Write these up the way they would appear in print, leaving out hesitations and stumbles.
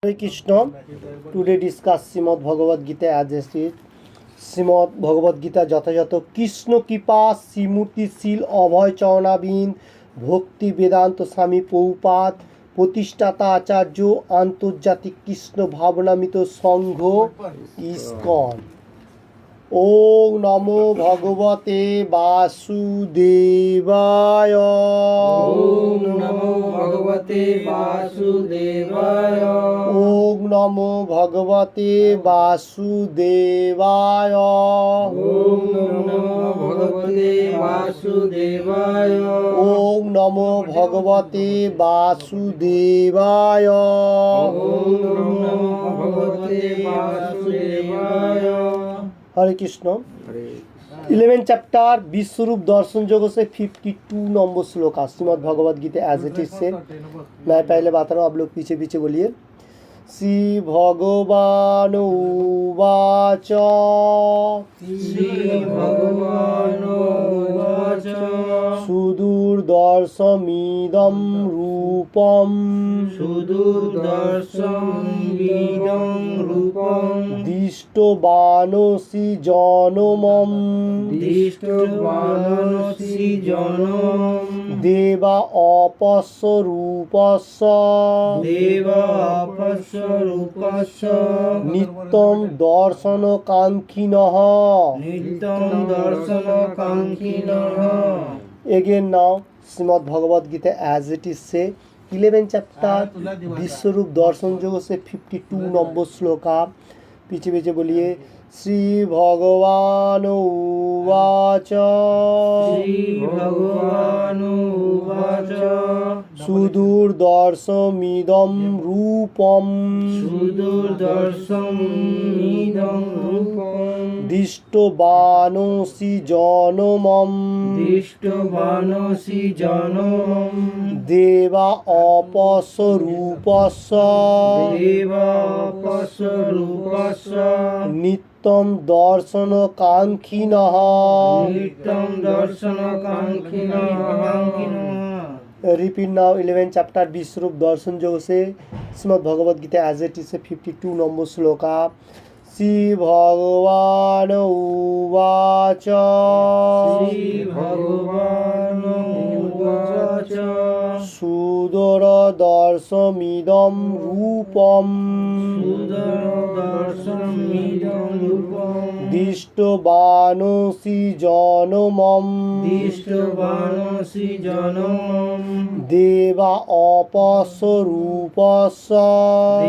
Hare Krishna. Today discuss Srimad Bhagavad Gita as it is. Shrimad ভগবদ গীতা যথাযথ কৃষ্ণ কৃপা শ্রীমূর্তিশীল অভয় চরণাবিন ভক্তি বেদান্ত স্বামী প্রভুপাদ প্রতিষ্ঠাতা আচার্য আন্তর্জাতিক কৃষ্ণ ভাবনামিত সংঘ ইস্কন। ওম নমো ভগবতে বাসুদেবায়। ওম নমো ভগবতে বাসুদেবায়। ওম নমো ভগবতে বাসুদেবায়। ওম নমো ভগবতে বাসুদেবায়। ওম নমো ভগবতে বাসুদেবায়। ওম নমো ভগবতে বাসুদেবায়। हरे कृष्ण। 11 चैप्टर विश्वरूप दर्शन योग से 52 नंबर श्लोक Shrimad Bhagavad Gita as it is से मैं पहले बता रहा हूँ, आप लोग पीछे पीछे बोलिए। श्री भगवान उवाच। श्री भगवान उवाच। सुदुर्दर्शमिदं रूपम्। सुदुर्दर्शमिदं रूपम्। दृष्टवानोऽसि जनमम्। दृष्टवानोऽसि जनमम्। देवा अपश्य रूपस्य। देवा अपश्य रूपस्य। नित्यं दर्शनकाङ्क्षिणः। नित्यं दर्शनकाङ्क्षिणः। Again now Shrimad Bhagavad Gita as it is से 11 चैप्टर विश्वरूप दर्शन योग से 52 नंबर श्लोक पीछे पीछे बोलिए। श्री भगवान उवाच। श्री भगवान उवाच। सुदुर्दर्शमिदं रूपम्। सुदुर्दर्शमिदं रूपम्। दृष्टवानोऽसि जनमम्। दृष्टवानोऽसि जनमम्। देवा अपश्य रूपस्य। देवा अपश्य रूपस्य। नित्यं दर्शनकाङ्क्षिणः। नित्यं दर्शनकाङ्क्षिणः। Repeat now 11 chapter Vishwaroop Darshan Yog से Shrimad Bhagavad Gita as it is से 52 नंबर श्लोक। श्री भगवान उवाच। श्री भगवान उवाच। सुदुर्दर्शमिदं रूपम्। सुदुर्दर्शमिदं रूपम्। दृष्टवानोऽसि जनमम्। दृष्टवानोऽसि जनमम्। देवा अपश्य रूपस्य।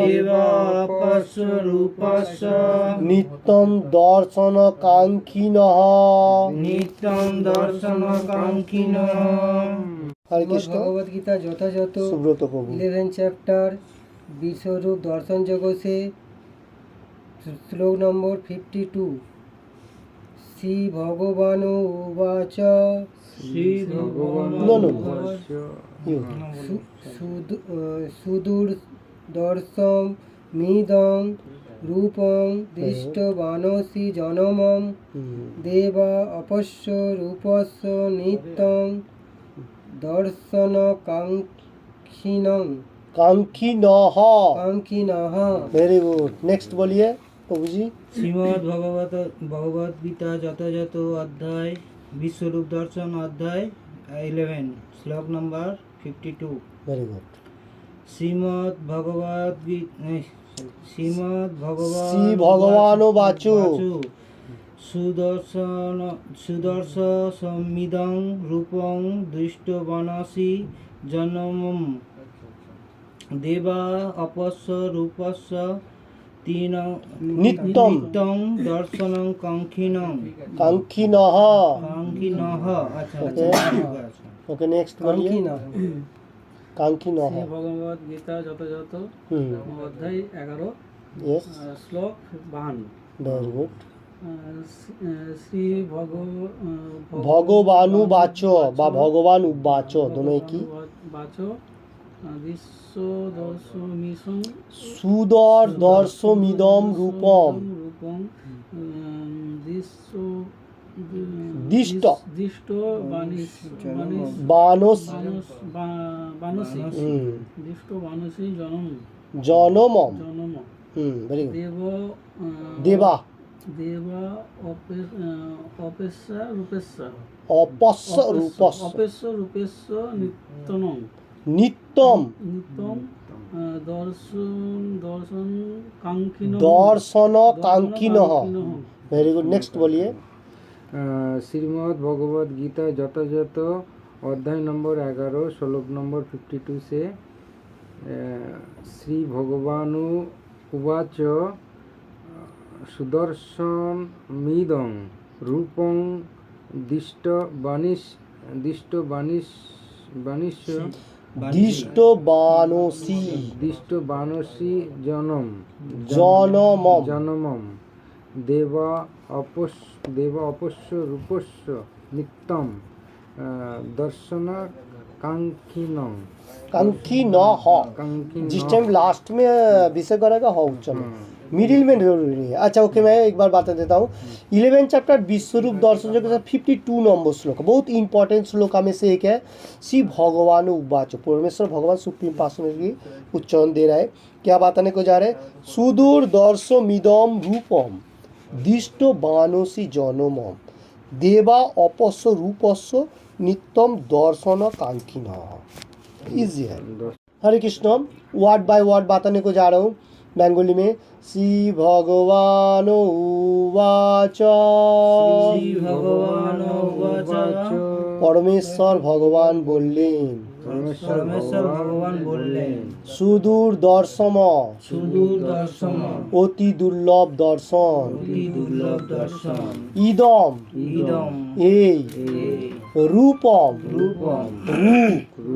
देवा अपश्य रूपस्य। नित्यं दर्शनकाङ्क्षिणः। नित्यं दर्शनकाङ्क्षिणः। हरे कृष्ण। भगवद गीता যথাযথ सुब्रत प्रभु 11 चैप्टर विश्वरूप दर्शन जगत से श्लोक नंबर 52। श्री भगवान उवाच। श्री भगवान No, no, no. उवाच। You. सुदुर्दर्शमिदं रूपं दृष्टवानोऽसि जनमं। देवा अपश्य रूपस्य। नित्यं दर्शनकाङ्क्षिणः। काङ्क्षिणः। काङ्क्षिणः। Very good. नेक्स्ट बोलिए प्रभु जी। শ্রীমদ্ ভগবদ গীতা যথাযথ অধ্যায় বিশ্বরূপ দর্শন অধ্যায় 11 শ্লোক নম্বর 52। Very good. শ্রীমদ্ শ্রী ভগবান বাচু। সুদর্শমিদং রূপং দৃষ্টবানসি জনমম। দেবা অপস্য রূপস্য। নিত্যম দর্শনং কাঙ্ক্ষিণং। काङ्क्षिणः। কাঙ্ক্ষিণঃ। আচ্ছা Okay. আচ্ছা। ओके नेक्स्ट बोलिए। काङ्क्षिणः। काङ्क्षिणः। ভগবদ গীতা যথাযথ অধ্যায় 11 यस শ্লোক 52। Very good. শ্রী ভগবানু বাচ বা ভগবান উবাচ दोनों एक ही। বাচ বিশ্ব দর্শমিসং সুদর্শমিদম রূপম। রূপং দিষ্ট দিষ্ট বানস বানসী দিষ্ট বানসী জনম জনমম। জনম ভেরি গুড। দেব দেবা দেবা অপেস্যা রূপেস্যা অপস্য রূপস্য অপেস্য রূপেস্য নিত্যনং নিত্যম নিত্যম দর্শন দর্শন কাঙ্ক্ষিন দর্শন কাঙ্ক্ষিনঃ। Very good. নেক্সট বলিए। श्रीमद् भगवद गीता যথাযথ अध्याय नंबर 11 श्लोक नंबर 52 से श्री भगवान उवाच सुदर्शनमिदं रूपं दिष्टबानसि জনমম जनमं देवा अपश्य रूपस्य नित्यं दर्शनकाङ्क्षिणं कांक्षिनः। जिस टाइम लास्ट में विषय करेगा हो चलो मिडिल में जरूरी नहीं है। अच्छा ओके, मैं एक बार बता देता हूँ। 11 चैप्टर विश्वरूप दर्शन जो 52 नंबर श्लोक, बहुत इंपॉर्टेंट श्लोक में से एक है। श्री भगवान उवाच, परमेश्वर भगवान सुप्रीम पर्सनल की उच्चारण दे रहा है। क्या बताने को जा रहे हैं? सुदूर दर्शमिदम रूपम दिष्ट बानसी जनमम देवा अपस्य रूपस्य नित्यम दर्शन कांक्षिनः। इजी है। हरे कृष्ण। वर्ड बाय वर्ड बताने को जा रहा हूँ बेंगोली में। श्री भगवान उवाच, श्री भगवान उवाच परमेश्वर भगवान बोलें, परमेश्वर भगवान बोललेন सुदूर दर्शम সুদূর দর্শন অতি দুর্লভ দর্শন অতি দুর্লভ দর্শন ইদম ইদম এই রূপম রূপম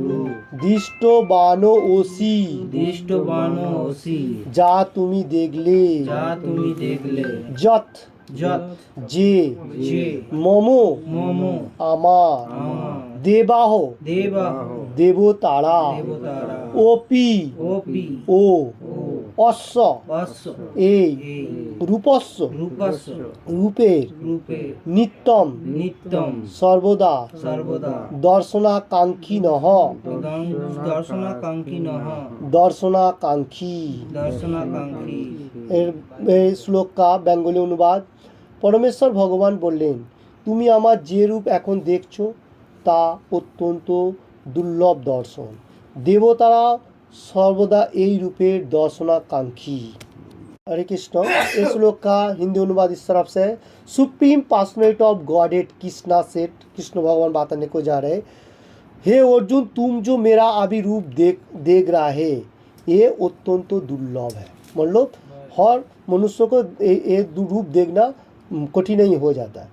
রূপ দৃষ্ট বান ওসি দৃষ্টবান অসি যা তুমি দেখলে যা তুমি দেখলে যত যত যে যে মম মম আমার আমার দেবাহ দেবাহ দেবতারা দেবতারা ওপি ওপি ও ও অশ্ব অশ্ব এই এই রূপস্য রূপস্য রূপের রূপে নিত্যম নিত্যম সর্বদা সর্বদা দর্শনাকাঙ্ক্ষিনঃ দর্শনাকাঙ্ক্ষিনঃ দর্শনাকাঙ্ক্ষী। দর্শনাকাঙ্ক্ষী এর এই শ্লোক का বেঙ্গলি অনুবাদ। পরমেশ্বর ভগবান বললেন, তুমি আমার যে রূপ এখন দেখছো তা অত্যন্ত দুর্লভ দর্শন। দেবতারা সর্বদা এই রূপের দর্শনাকাঙ্ক্ষী। हरे कृष्ण। इस श्लोक का हिंदी अनुवाद इस तरफ से है। Supreme personality of godhead Krishna सेठ, कृष्ण भगवान बताने को जा रहे, हे अर्जुन तुम जो मेरा अभी रूप देख रहा है ये अत्यंत दुर्लभ है। मतलब हर मनुष्य को ये रूप देखना कठिन ही हो जाता है।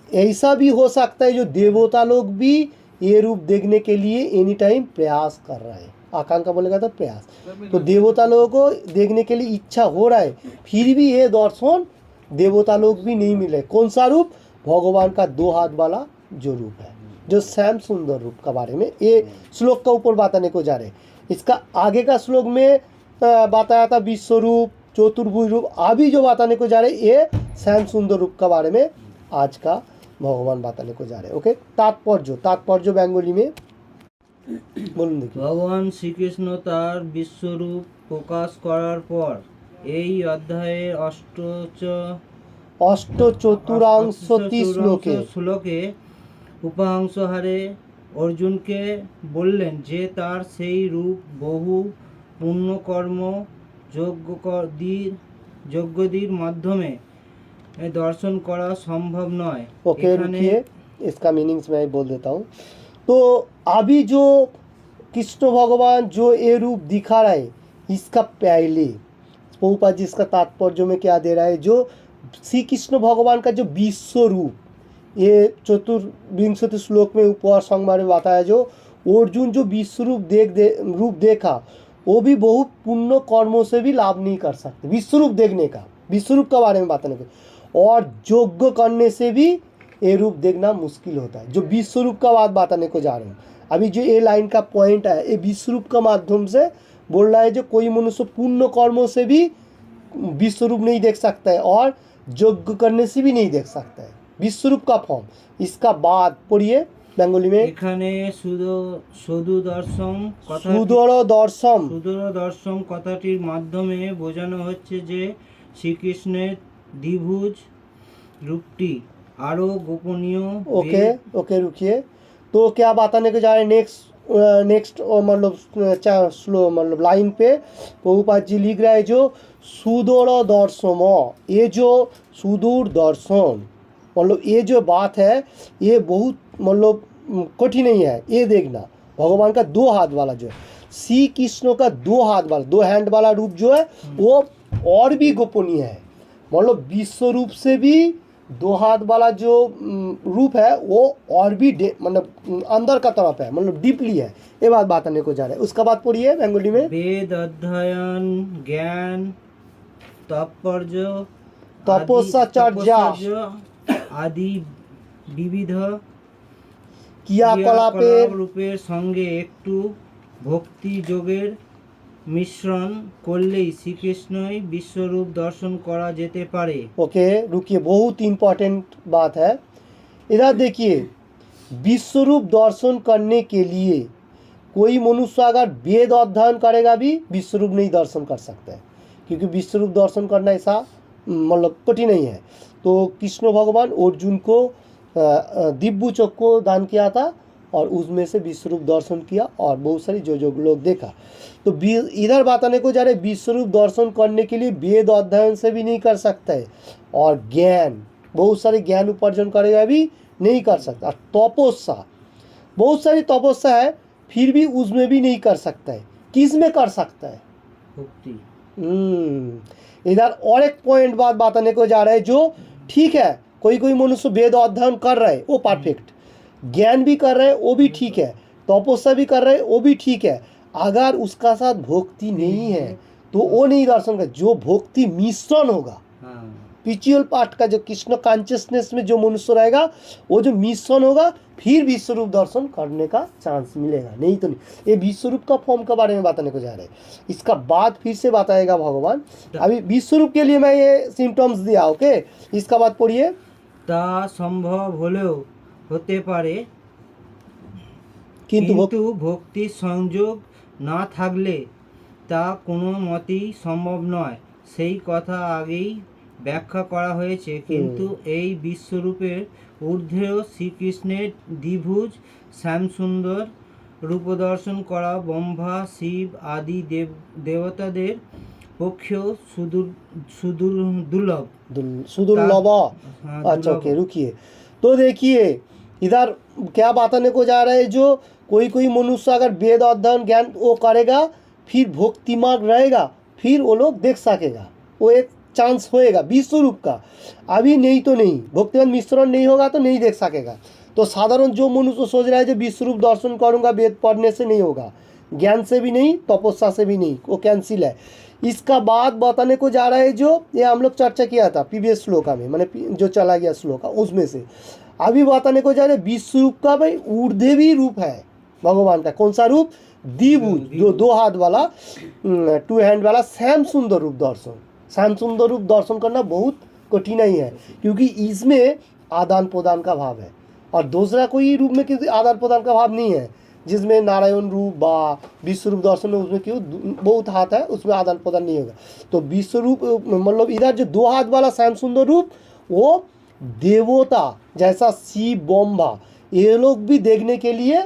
ऐसा भी हो सकता है जो देवता लोग भी ये रूप देखने के लिए एनी टाइम प्रयास कर रहे हैं। आकांक्षा बोलेगा तो प्रयास। तो देवता लोगों को देखने के लिए इच्छा हो रहा है, फिर भी ये दर्शन देवता लोग भी नहीं मिले। कौन सा रूप? भगवान का 2 हाथ वाला जो रूप है, जो श्याम सुंदर रूप का बारे में ये श्लोक का ऊपर बताने को जा रहे हैं। इसका आगे का श्लोक में बताया था विश्व रूप, चतुर्भुज रूप। अभी जो बताने को जा रहे ये श्याम सुंदर रूप का बारे में आज का भगवान बताने को जा रहे हैं। ओके, तात्पर्य बेंगोली में বলুন দেখি। ভগবান শ্রীকৃষ্ণ তার বিশ্বরূপ প্রকাশ করার পর এই অধ্যায়ে অষ্টচতুরাংশতি শ্লোকে শ্লোকে উপাংশহারে অর্জুনকে বললেন যে তার সেই রূপ বহু পুণ্যকর্ম যজ্ঞদের মাধ্যমে दर्शन करा संभव नয়। ओके रुकिए, इसका मीनिंग्स मैं बोल देता हूँ। तो अभी जो कृष्ण भगवान जो ये रूप दिखा रहा है इसका पहले प्रभुपाद जी इसका तात्पर्य में क्या दे रहा है, जो श्री कृष्ण भगवान का जो विश्व रूप ये चतुर्विंशति श्लोक में उपहार संवाद में बताया, जो अर्जुन जो विश्व रूप देखा वो भी बहुत पुण्य कर्मों से भी लाभ नहीं कर सकते। विश्व रूप देखने का, विश्व रूप के बारे में बताने का, और यज्ञ करने से भी ये रूप देखना मुश्किल होता है। जो विश्व रूप का बात बताने को जा रहा हूँ अभी, जो ये लाइन का पॉइंट है, ये विश्व रूप का माध्यम से बोल रहा है जो कोई मनुष्य पुण्य कर्मों से भी विश्व रूप नहीं देख सकता है और यज्ञ करने से भी नहीं देख सकता है विश्व रूप का फॉर्म। इसका बाद पढ़िए বেঙ্গলি মে এখানে সুদূর দর্শন কথা সুদর দর্শন সুদূর দর্শন কথাটির মাধ্যমে বোঝানো হচ্ছে যে শ্রীকৃষ্ণের দ্বিভুজ রূপটি আরো গোপনীয় ओके ओके रुकिए तो क्या बताने को जा रहे हैं नेक्स्ट मतलब स्लो मतलब लाइन पे प्रभुपाद जी लिख रहा है जो सुदूर दर्शन ये जो सुदूर दर्शन मतलब ये जो बात है ये बहुत मतलब कठिन नहीं है। ये देखना भगवान का दो हाथ वाला जो है श्री कृष्ण का दो हाथ वाला दो हैंड वाला रूप जो है वो और भी गोपनीय है। मतलब विश्व रूप से भी दो हाथ वाला जो रूप है वो और भी मतलब अंदर का तरफ है मतलब डीपली है। ये बात बताने को जा रहा है। उसका बात पढ़िए बेंगोली में वेद अध्ययन ज्ञान तात्पर्य तपस्या आदि विविध क्रियाकलापेर রূপের সঙ্গে একটু ভক্তি যোগের মিশ্রণ করলেই শ্রীকৃষ্ণই বিশ্বরূপ দর্শন করা যেতে পারে। ओके रुकिए बहुत इंपॉर्टेंट बात है। इधर देखिए विश्वरूप दर्शन करने के लिए कोई मनुष्य अगर वेद अध्ययन करेगा भी विश्वरूप नहीं दर्शन कर सकता है क्योंकि विश्वरूप दर्शन करना ऐसा मतलब कठिन नहीं है। तो कृष्ण भगवान अर्जुन को दिव्य चक्र दान किया था और उसमें से विश्वरूप दर्शन किया और बहुत सारी जो लोग देखा। तो इधर बताने को जा रहे विश्वरूप दर्शन करने के लिए वेद अध्ययन से भी नहीं कर सकता है और ज्ञान बहुत सारे ज्ञान उपार्जन करेगा भी नहीं कर सकता। तपस्या बहुत सारी तपस्या है फिर भी उसमें भी नहीं कर सकता है। किस में कर सकता है? ভক্তি। इधर और एक पॉइंट बात बताने को जा रहा है जो ठीक है कोई मनुष्य वेद अध्ययन कर रहा है वो परफेक्ट ज्ञान भी कर रहा है वो भी ठीक है तपस्या भी कर रहा है वो भी ठीक है। अगर उसका साथ भक्ति नहीं है तो वो नहीं दर्शन कर। जो भक्ति मिश्रण होगा हाँ स्पिरिचुअल पार्ट का जो कृष्ण कॉन्शियसनेस में जो मनुष्य रहेगा वो जो मिश्रण होगा फिर विश्वरूप दर्शन करने का चांस मिलेगा। नहीं तो नहीं। ये विश्वरूप का फॉर्म के बारे में बताने को जा रहे हैं। इसका बाद फिर से बताएगा भगवान। अभी विश्वरूप के लिए मैं ये सिम्टम्स दिया ओके। इसका बाद पढ़िए তা সম্ভব হলেও হতে পারে কিন্তু কিন্তু ভক্তির সংযোগ না থাকলে তা কোনো মতেই সম্ভব নয় সেই কথা আগেই ব্যাখ্যা করা হয়েছে। কিন্তু এই বিশ্বরূপের ঊর্ধ্বেও শ্রীকৃষ্ণের দ্বিভুজ শ্যামসুন্দর রূপদর্শন করা ব্রহ্মা শিব আদি দেবতাদের পক্ষেও সুদূর দুর্লভ। सुदुर्लभ हाँ, अच्छा दुर्लभ। ओके रुकिए तो देखिए इधर क्या बताने को जा रहा है जो कोई मनुष्य अगर वेद अध्ययन ज्ञान वो करेगा फिर भक्ति मार्ग रहेगा फिर वो लोग देख सकेगा वो एक चांस होएगा विश्वरूप का। अभी नहीं तो नहीं भक्तिमान मिश्रण नहीं होगा तो नहीं देख सकेगा। तो साधारण जो मनुष्य सोच रहा है जो विश्वरूप दर्शन करूँगा वेद पढ़ने से नहीं होगा ज्ञान से भी नहीं तपस्या से भी नहीं वो कैंसिल है। इसका बाद बताने को जा रहा है जो ये हम लोग चर्चा किया था प्रीवियस श्लोका में मैंने जो चला गया श्लोका उसमें से अभी बताने को जा रहा है विश्वरूप का भाई ऊर्ध्वी रूप है भगवान का। कौन सा रूप? द्विभुज जो दो हाथ वाला टू हैंड वाला श्याम सुंदर रूप दर्शन। श्याम सुंदर रूप दर्शन करना बहुत कठिनाई है क्योंकि इसमें आदान प्रदान का भाव है और दूसरा कोई रूप में किसी आदान प्रदान का भाव नहीं है जिसमें नारायण रूप बा विश्वरूप दर्शन में उसमें क्यों बहुत हाथ है उसमें आदान प्रदान नहीं होगा। तो विश्वरूप मतलब इधर जो दो हाथ वाला श्याम सुंदर रूप वो देवता जैसा शिव ब्रह्मा ये लोग भी देखने के लिए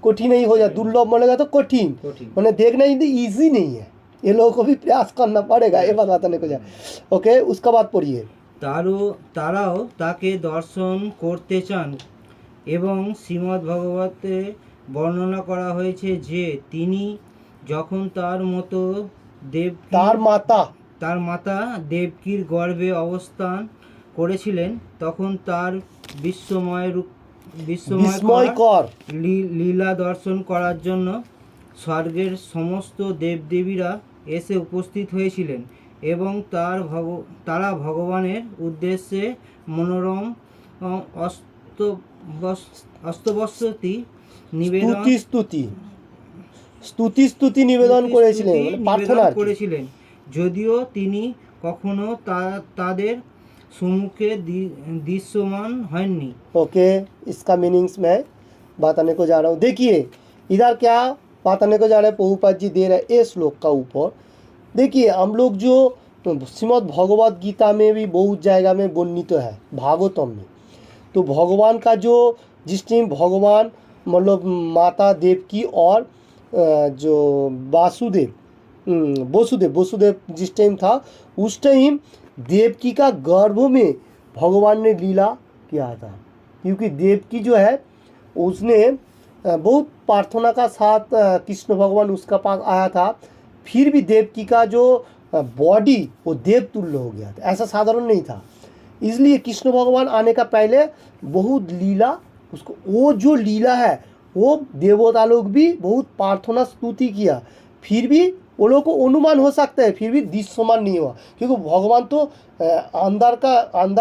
कठिन ही हो जाए। दुर्लभ मानेगा तो कठिन मैंने देखना ईजी नहीं है ये लोगों को भी प्रयास करना पड़ेगा। ये बात बताने को जाए ओके। उसका बाद पढ़िए তারাও তাকে দর্শন করতে চান এবং শ্রীমদ্ ভগবতে বর্ণনা করা হয়েছে যে তিনি যখন তার মাতা দেবকীর গর্ভে অবস্থান করেছিলেন তখন তার বিস্ময়কর লীলা দর্শন করার জন্য স্বর্গের সমস্ত দেবদেবীরা এসে উপস্থিত হয়েছিলেন এবং তারা ভগবানের উদ্দেশ্যে মনোরম অস্তবস্তুতি নিবেদন করেছিলেন যদিও তিনি কখনো তাদের सम्मुखे दृश्यमान हयनि। ओके इसका मीनिंग्स मैं बताने को जा रहा हूँ। देखिए इधर क्या बताने को जा रहा है प्रभुपाद जी दे रहे हैं इस श्लोक का ऊपर। देखिए हम लोग जो श्रीमद् भगवद गीता में भी बहुत जगह में वर्णित है, भागवतम में, तो भगवान का जो जिस टाइम भगवान मतलब माता देवकी और जो वसुदेव जिस टाइम था उस टाइम देवकी का गर्भ में भगवान ने लीला किया था, क्योंकि देवकी जो है उसने बहुत प्रार्थना का साथ कृष्ण भगवान उसका पास आया था, फिर भी देवकी का जो बॉडी वो देवतुल्य हो गया था, ऐसा साधारण नहीं था। इसलिए कृष्ण भगवान आने का पहले बहुत लीला उसको, वो जो लीला है वो देवता लोग भी बहुत प्रार्थना स्तुति किया, फिर भी वो लोग को अनुमान हो सकता है, फिर भी दृश्यमान नहीं हुआ, क्योंकि भगवान तो अंदर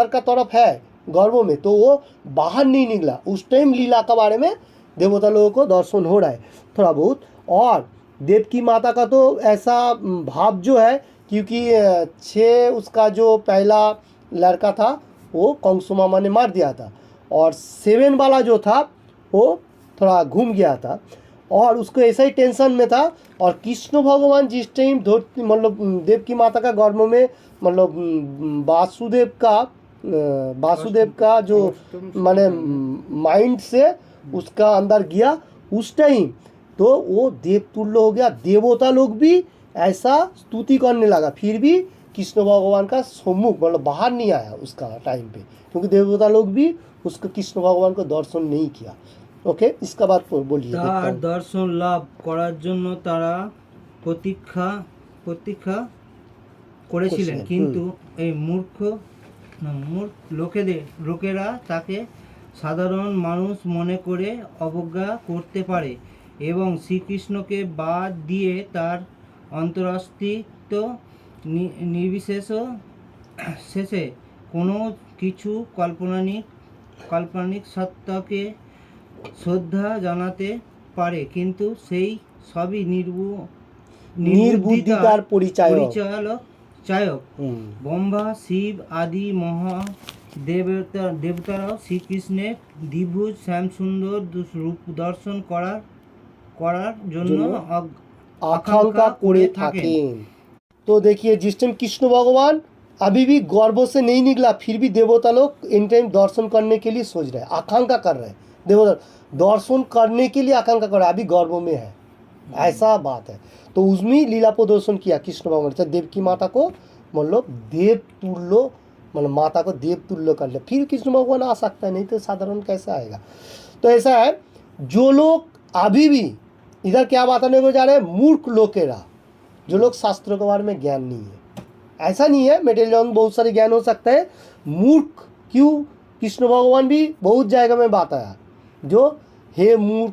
का तरफ है गर्भ में, तो वो बाहर नहीं निकला। उस टाइम लीला के बारे में देवता लोगों को दर्शन हो रहा है थोड़ा बहुत। और देवकी माता का तो ऐसा भाव जो है, क्योंकि 6 उसका जो पहला लड़का था वो कंसु मामा ने मार दिया था, और 7 वाला जो था वो थोड़ा घूम गया था, और उसको ऐसा ही टेंशन में था। और कृष्ण भगवान जिस टाइम मतलब देवकी माता का गर्भ में मतलब वासुदेव का जो माने माइंड से उसका अंदर गया, उस टाइम तो वो देवतुल्य हो गया। देवता लोग भी ऐसा स्तुति करने लगा, फिर भी कृष्ण भगवान का सम्मुख मतलब बाहर नहीं आया उसका टाइम पे, क्योंकि देवता लोग भी उसको कृष्ण भगवान को दर्शन नहीं किया। ओके, इसका बात बोलिए। তার দর্শন লাভ করার জন্য তারা প্রতীক্ষা করেছিলেন, কিন্তু এই মূর্খ লোকেরা তাকে সাধারণ মানুষ মনে করে অবজ্ঞা করতে পারে এবং শ্রীকৃষ্ণকে বাদ দিয়ে তার অন্তরাস্তিত্ব শেষে কোনো কিছু কাল্পনিক সত্তাকে শ্রদ্ধা জানাতে পারে, কিন্তু সেই সবই নির্বুদ্ধিতার পরিচায়ক। ব্রহ্মা, শিব আদি দেবতারাও শ্রীকৃষ্ণের দ্বিভুজ শ্যামসুন্দর রূপ দর্শন করার জন্য आकांक्षा करे थाकें। तो देखिए जिस टाइम कृष्ण भगवान अभी भी गर्भ से नहीं निकला, फिर भी देवता लोग इन टाइम दर्शन करने के लिए सोच रहे हैं, आकांक्षा कर रहे हैं, देवता दर्शन करने के लिए आकांक्षा कर रहे हैं, अभी गर्भ में है, ऐसा बात है। तो उसमें लीला प्रदर्शन किया कृष्ण भगवान ने, देवकी माता को मतलब देवतुल्य मतलब माता को देवतुल्य कर लिया, फिर कृष्ण भगवान आ सकता है, नहीं तो साधारण कैसे आएगा। तो ऐसा है, जो लोग अभी भी इधर क्या बताने को जा रहे हैं, मूर्ख लोकेरा, जो लोग शास्त्रों के बारे में ज्ञान नहीं है, ऐसा नहीं है मेटेरियल बहुत सारे ज्ञान हो सकता है, मूर्ख क्यों, कृष्ण भगवान भी बहुत जगह में बात आया, जो हे मूर्ख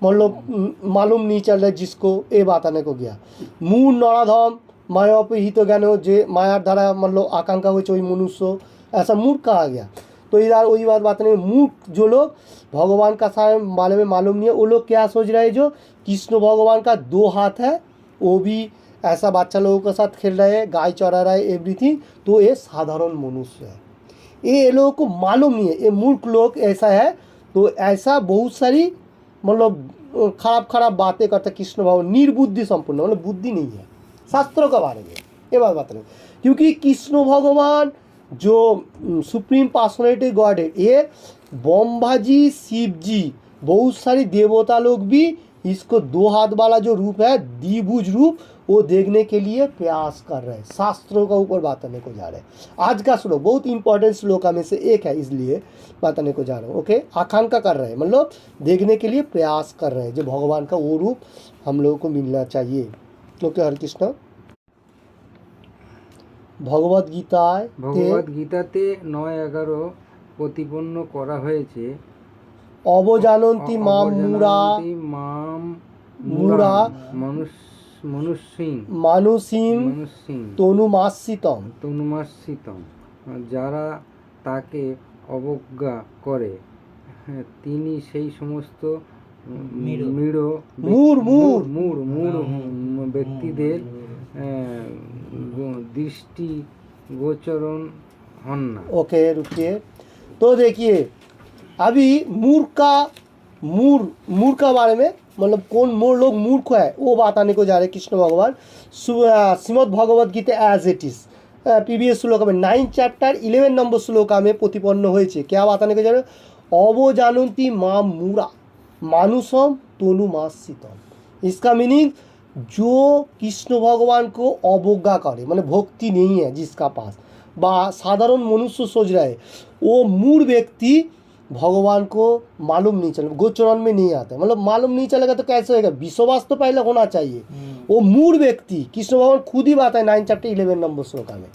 मतलब मालूम नहीं चल रहा है जिसको, ये बताने को गया। मूर नराधम माया पे ही तो ज्ञान हो, जे मायार द्वारा मतलब आकांक्षा हो वही मनुष्य, ऐसा मूर्ख कहा गया। तो इधर वही बात बताने, मूर्ख जो लोग भगवान का बारे में मालूम नहीं है, वो लोग क्या सोच रहे हैं, जो कृष्ण भगवान का 2 हाथ है, वो भी ऐसा बच्चा लोगों के साथ खेल रहे हैं, गाय चरा रहा है, एवरीथिंग, तो ये साधारण मनुष्य है, ये लोगों को मालूम नहीं है, ये मूर्ख लोग ऐसा है। तो ऐसा बहुत सारी मतलब खराब बातें करते कृष्ण भगवान, निर्बुद्धि संपूर्ण मतलब बुद्धि नहीं है शास्त्रों के बारे में, ये बात बता रहे हैं। क्योंकि कृष्ण भगवान जो सुप्रीम पर्सनैलिटी गॉड है, ये ब्रह्मा जी, शिव जी, बहुत सारी देवता लोग भी इसको 2 हाथ वाला जो रूप है, द्विभुज रूप, वो देखने के लिए प्रयास कर रहे हैं, शास्त्रों का ऊपर बताने को जा रहे हैं। आज का श्लोक बहुत इंपॉर्टेंट श्लोक में से एक है, इसलिए बताने को जा रहा हूँ। ओके, आकांक्षा कर रहे हैं मतलब देखने के लिए प्रयास कर रहे हैं, जो भगवान का वो रूप हम लोगों को मिलना चाहिए। ओके, हरे कृष्ण। ভগবদ গীতাতে 9-11 প্রতিপন্ন করা হয়েছে, অবজানন্তি মাম মুরা মানুষিম তনুমাশ্রিতম, যারা তাকে অবজ্ঞা করে তিনি সেই সমস্ত মূঢ় ব্যক্তিদের दृष्टि गोचरण हन ना। ओके रुकिए, तो देखिए अभी मूर्ख का मूर का बारे में, मतलब कौन लोग मूर्ख है वो बताने को जा रहे कृष्ण भगवान। Shrimad Bhagavad Gita as it is previous श्लोका में 9 चैप्टर 11 नंबर श्लोका में प्रतिपन्न हुए। क्या बताने को जा रहे? अवजानन्ति मां मूरा मानुषम तनुमासितम। इसका मीनिंग जो कृष्ण भगवान को अवज्ञा करे, माने भक्ति नहीं है जिसका पास, बा साधारण मनुष्य सोच रहा है, वो मूढ़ व्यक्ति भगवान को मालूम नहीं चले, गोचरण में नहीं आता। मतलब मालूम नहीं चलेगा तो कैसे होगा? विश्वास तो पहले होना चाहिए। वो मूढ़ व्यक्ति कृष्ण भगवान खुद ही बात है 9 चैप्टर 11 नंबर श्लोका में।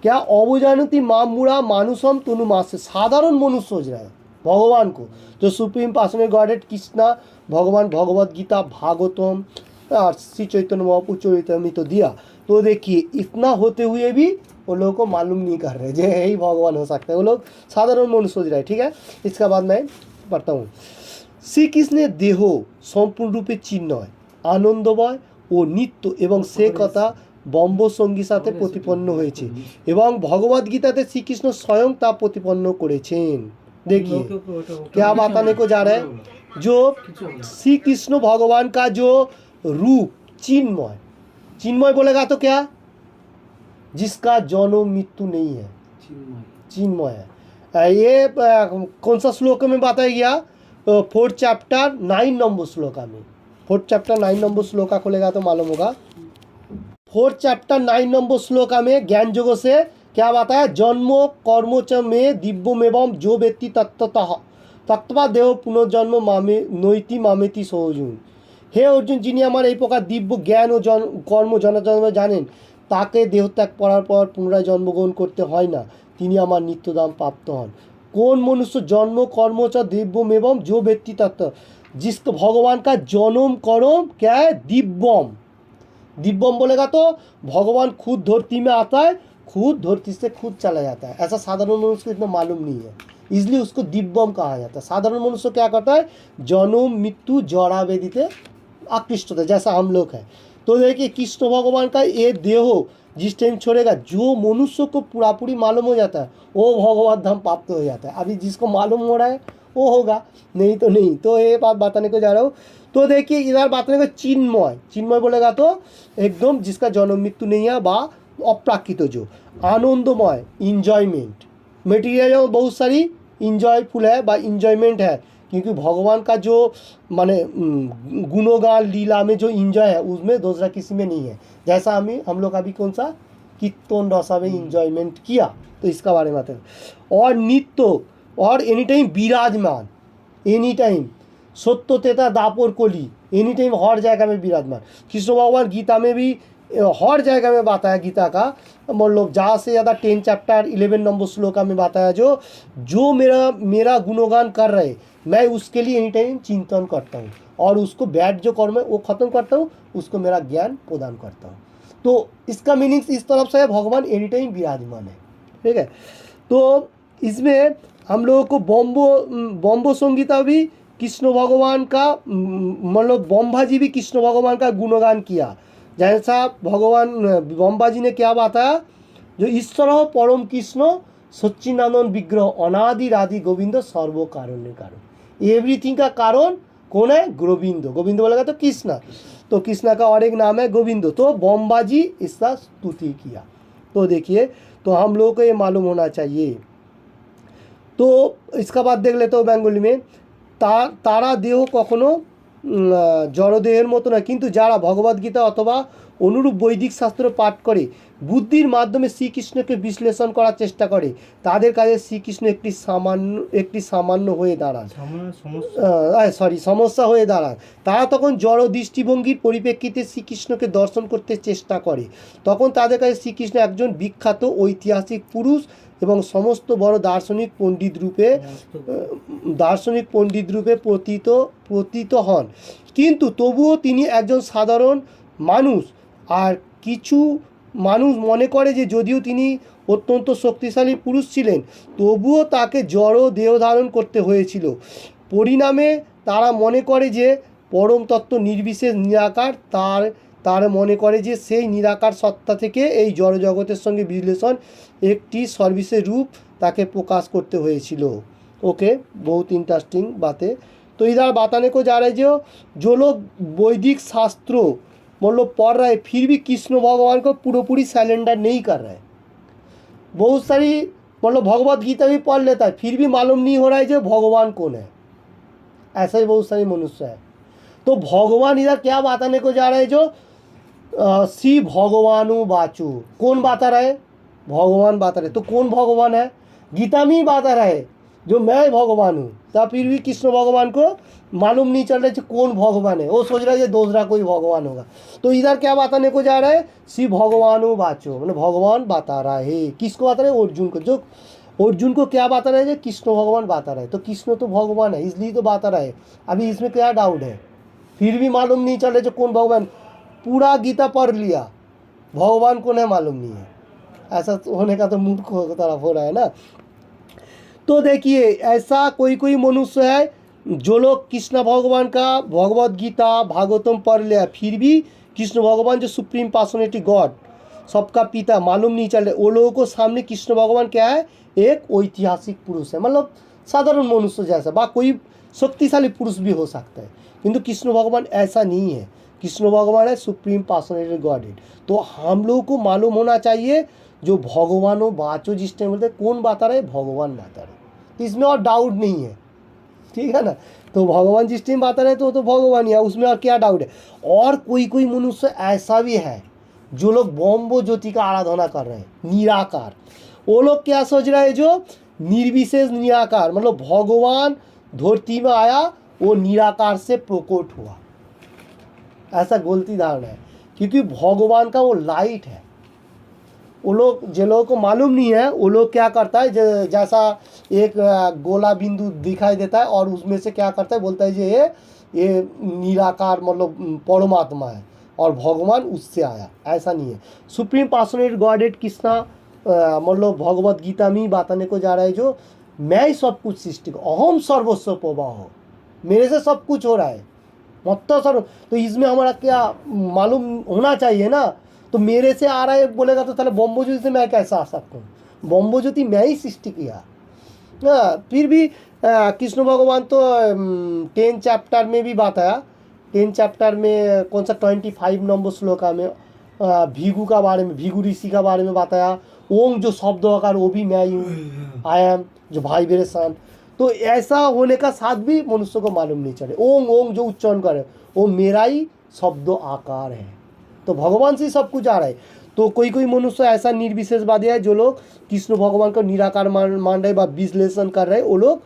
क्या? अवजानति मां मूढ़ा मानुषम तनुमास, साधारण मनुष्य सोच रहा है भगवान को, जो सुप्रीम पर्सनल गॉडेड कृष्णा भगवान भगवद गीता भागवतम और श्री चैतन्य महाप्रभु चरितमृत तो दिया। तो देखिए इतना होते हुए भी वो लोगों को मालूम नहीं कर रहे जो यही भगवान हो सकता है, वो लोग साधारण मनुष्य सोच रहे हैं। ठीक है, इसका बाद मैं पढ़ता हूँ। श्री कृष्ण देह सम्पूर्ण रूपे चिन्मय आनंदमय ও নিত্য এবং সে কথা ব্রহ্মসঙ্গীর সাথে প্রতিপন্ন হয়েছে এবং ভগবদ গীতাতে শ্রীকৃষ্ণ স্বয়ং তা প্রতিপন্ন করেছেন। देखिए क्या बताने को जा रहा है? जो श्री कृष्ण भगवान का जो रूप चिन्मय, चिन्मय बोलेगा तो क्या? जिसका जन्म मृत्यु नहीं है, चिन्मय है। ये कौन सा श्लोक में बताया गया? 4 चैप्टर 9 नंबर श्लोका में। 4 चैप्टर 9 नंबर श्लोका खोलेगा तो मालूम होगा। 4 चैप्टर 9 नंबर श्लोका में ज्ञान योग से क्या बताया? जन्म कर्मच में दिव्यम एवं जो व्यक्ति तत्वतः तत्वा देह पुनर्जन्म मामे नैति मामेति सौजुन। हे अर्जुन, যিনি আমার এই প্রকার দিব্য জ্ঞান ও কর্ম জনজন্ম জানেন, তাকে দেহত্যাগ করার পর পুনরায় জন্মগ্রহণ করতে হয় না, তিনি আমার নিত্যদাম প্রাপ্ত হন। কোন মনুষ্য জন্ম কর্মচ दिव्यम एवं जो व्यक्ति तत्व, जिसको भगवान का जन्म कर्म क्या है? दिव्यम। दिव्यम बोलेगा तो भगवान खुद धरती में आता है, खुद धरती से खुद चला जाता है। ऐसा साधारण मनुष्य को इतना मालूम नहीं है, इसलिए उसको दिव्यम कहा जाता है। साधारण मनुष्य क्या करता है? जन्म मृत्यु जरा व्याधि से आकृष्ट होता है, जैसा हम लोग हैं। तो देखिए कृष्ण भगवान का ये देह जिस टाइम छोड़ेगा, जो मनुष्य को पूरा पूरी मालूम हो जाता है वो भगवत धाम प्राप्त हो जाता है। अभी जिसको मालूम हो रहा है वो होगा, नहीं तो नहीं। तो ये बात बताने को जा रहा हूँ। तो देखिए इधर बताने को चिन्मय, चिन्मय बोलेगा तो एकदम जिसका जन्म मृत्यु नहीं है, बा अप्राकृत जो आनंदमय इंजॉयमेंट, मटेरियल बहुत सारी इंजॉयफुल है बा इंजॉयमेंट है, क्योंकि भगवान का जो माने गुणगान लीला में जो इंजॉय है उसमें दूसरा किसी में नहीं है। जैसा हम लोग अभी कौन सा कीर्तन रसा में इंजॉयमेंट किया, तो इसका बारे में बताएं। और नित्य और एनी टाइम विराजमान, एनी टाइम सत्य तेता दापर कली, एनी टाइम हर जगह में विराजमान। कृष्ण भगवान गीता में भी हर जगह में बताया गीता का, मतलब ज़्यादा से ज़्यादा 10 चैप्टर 11 नंबर श्लोका में बताया जो मेरा गुणगान कर रहे, मैं उसके लिए एनी टाइम चिंतन करता हूँ और उसको बैड जो कर्म है वो ख़त्म करता हूँ, उसको मेरा ज्ञान प्रदान करता हूँ। तो इसका मीनिंग इस तरफ से है, भगवान एनी टाइम विराजमान है। ठीक है, तो इसमें हम लोगों को बम्बो संगीता भी कृष्ण भगवान का, मतलब ब्रह्मा जी भी कृष्ण भगवान का गुणगान किया। जैसा भगवान ब्रह्मा जी ने क्या बताया? जो ईश्वर परम कृष्ण सच्चिदानंद विग्रह अनादि राधि गोविंद सर्व कारण कारण, एवरीथिंग का कारण कौन है? गोविंद। गोविंद बोलेगा तो कृष्णा, तो कृष्णा का और एक नाम है गोविंद। तो ब्रह्मा जी इसका स्तुति किया। तो देखिए, तो हम लोगों को ये मालूम होना चाहिए। तो इसका बाद देख लेते हो बेंगली में, तारा देह कखनो जड़देहेर मतो ना, किन्तु जारा भगवद गीता अथवा अनुरूप वैदिक शास्त्र पाठ करे बुद्धिर माध्यमे श्रीकृष्णके विश्लेषण करार चेष्टा करे, तादेर काजे श्रीकृष्ण एकटी सामान्य हये दाঁড়ান, समस्या हये दाঁড়ান। तारा तखन जड़ दृष्टिभंगिर परिप्रेक्षिते श्रीकृष्णके दर्शन करते चेष्टा करे, तखन तादेर काছে श्रीकृष्ण एकजन विख्यात ऐतिहासिक पुरुष এবং সমস্ত বড় দার্শনিক পণ্ডিত রূপে প্রতীত হন। কিন্তু তবুও তিনি একজন সাধারণ মানুষ। আর কিছু মানুষ মনে করে যে যদিও তিনি অত্যন্ত শক্তিশালী পুরুষ ছিলেন, তবুও তাকে জড় দেহ ধারণ করতে হয়েছিল। পরিণামে তারা মনে করে যে পরম তত্ত্ব নির্বিশেষ নিরাকার, তারা মনে করে যে সেই নিরাকার সত্তা থেকে এই জড় জগতের সঙ্গে বিশ্লেষণ একটি সর্বশেষ রূপ তাকে প্রকাশ করতে হয়েছিল। ओके, बहुत इंटरेस्टिंग बातें। तो इधर बताने को जा रहे हैं जो लोग वैदिक शास्त्रों मतलब पढ़ रहे फिर भी कृष्ण भगवान को पूरी सरेंडर नहीं कर रहे। बहुत सारी मतलब भगवत गीता भी पढ़ लेता है फिर भी मालूम नहीं हो रहा है जो भगवान कौन है। ऐसा ही बहुत सारे मनुष्य है। तो भगवान इधर क्या बताने को जा रहे हैं जो श्री भगवानु वाचु, कौन बता रहे? भगवान बता रहे। तो कौन भगवान है? गीता में ही बता रहे जो मैं भगवान हूँ। तब फिर भी कृष्ण भगवान को मालूम नहीं चल रहा है कौन भगवान है। वो सोच रहा है दूसरा कोई भगवान होगा। तो इधर क्या बताने को जा रहा है? श्री भगवानु वाचो, मतलब भगवान बता रहा है। किसको बता रहे? अर्जुन को। जो अर्जुन को क्या बता रहे हैं? कृष्ण भगवान बता रहे हैं। तो कृष्ण तो भगवान है इसलिए तो बता रहा है। अभी इसमें क्या डाउट है? फिर भी मालूम नहीं चल रहा जो कौन भगवान। पूरा गीता पढ़ लिया, भगवान कौन है मालूम नहीं है। ऐसा होने का तो मूर्ख तरफ हो रहा है ना। तो देखिए ऐसा कोई मनुष्य है जो लोग कृष्ण भगवान का भगवत गीता भागवतम पढ़ लिया फिर भी कृष्ण भगवान जो सुप्रीम पर्सनैलिटी गॉड सबका पिता मालूम नहीं चल रहे। वो लोगों को सामने कृष्ण भगवान क्या है? एक ऐतिहासिक पुरुष है, मतलब साधारण मनुष्य जैसा, बा कोई शक्तिशाली पुरुष भी हो सकता है। किंतु कृष्ण भगवान ऐसा नहीं है। कृष्ण भगवान है सुप्रीम पर्सनैलिटी गॉडेड। तो हम लोगों को मालूम होना चाहिए जो भगवान हो बाचो जिस टाइम बोलते कौन बता रहे? भगवान बता रहे। इसमें और डाउट नहीं है, ठीक है ना। तो भगवान जिस टाइम बता रहे तो भगवान ही है, उसमें और क्या डाउट है। और कोई मनुष्य ऐसा भी है जो लोग ब्रह्म ज्योति का आराधना कर रहे हैं, निराकार। वो लोग क्या सोच रहे हैं? जो निर्विशेष निराकार, मतलब भगवान धरती में आया वो निराकार से प्रकट हुआ, ऐसा गलती धारणा है। क्योंकि भगवान का वो लाइट है। वो लोग जो लोगों को मालूम नहीं है वो लोग क्या करता है जैसा एक गोला बिंदु दिखाई देता है और उसमें से क्या करता है बोलता है ये निराकार मतलब परमात्मा है और भगवान उससे आया। ऐसा नहीं है। सुप्रीम पर्सनैलिटी गॉडेड कृष्णा मतलब भगवत गीता में ही बताने को जा रहा है जो मैं ही सब कुछ सृष्टि को अहम सर्वस्व प्रवाह, मेरे से सब कुछ हो रहा है मतलब सर्व। तो इसमें हमारा क्या मालूम होना चाहिए ना। तो मेरे से आ रहा है बोलेगा तो ताहले ब्रह्म ज्योति से मैं कैसा आ सकता हूँ? ब्रह्म ज्योति मैं ही सृष्टि किया ना। फिर भी कृष्ण भगवान तो 10 चैप्टर में भी बताया। 10 चैप्टर में कौन सा 25 नंबर श्लोका में भीगु का बारे में, भीगु ऋषि का बारे में बताया। ओम जो शब्द आकार वो भी मैं ही हूँ, आई एम जो भाई मेरे सन। तो ऐसा होने का साथ भी मनुष्य को मालूम नहीं चले। ओम ओम जो उच्चारण करे वो मेरा ही शब्द आकार है। तो भगवान से सब कुछ आ रहा है। तो कोई मनुष्य ऐसा निर्विशेषवादी है जो लोग कृष्ण भगवान को निराकार मान रहे विश्लेषण कर रहे, वो लोग